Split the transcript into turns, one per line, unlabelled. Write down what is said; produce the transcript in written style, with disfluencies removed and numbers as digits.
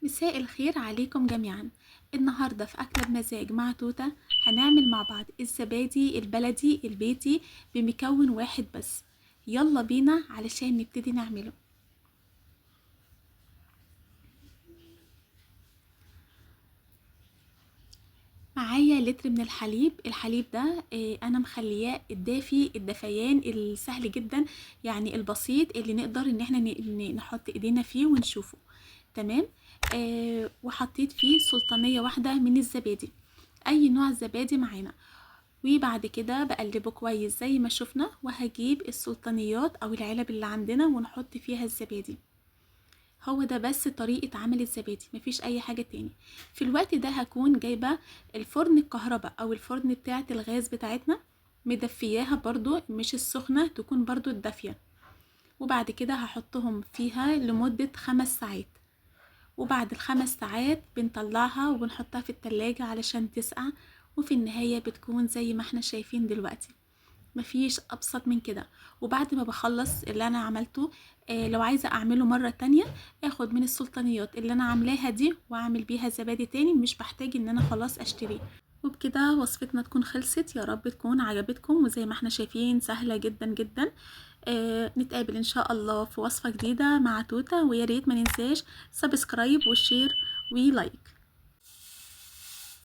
مساء الخير عليكم جميعا. النهاردة في أكلة بمزاج مع توتة هنعمل مع بعض الزبادي البلدي البيتي بمكون واحد بس. يلا بينا علشان نبتدي نعمله. معايا لتر من الحليب ده انا مخلياه الدافي الدفيان السهل جدا، يعني البسيط اللي نقدر ان احنا نحط ايدينا فيه ونشوفه تمام. وحطيت فيه سلطانية واحدة من الزبادي، اي نوع زبادي معانا. وبعد كده بقلبه كويس زي ما شفنا، وهجيب السلطانيات او العلب اللي عندنا ونحط فيها الزبادي. هو ده بس طريقة عمل الزبادي، مفيش اي حاجة تاني. في الوقت ده هكون جايبة الفرن الكهرباء او الفرن بتاعة الغاز بتاعتنا، مدفياها برضو مش السخنة، تكون برضو الدافية. وبعد كده هحطهم فيها لمدة 5 ساعات، وبعد ال5 ساعات بنطلعها وبنحطها في التلاجة علشان تسقع. وفي النهاية بتكون زي ما احنا شايفين دلوقتي، مفيش ابسط من كده. وبعد ما بخلص اللي انا عملته، لو عايزه اعمله مره تانية، اخد من السلطانيات اللي انا عاملاها دي واعمل بيها زبادي تاني، مش بحتاج ان انا خلاص اشتريه. وبكده وصفتنا تكون خلصت، يا رب تكون عجبتكم. وزي ما احنا شايفين سهله جدا جدا. نتقابل ان شاء الله في وصفه جديده مع توته، ويا ريت ما ننساش سبسكرايب وشير ولايك.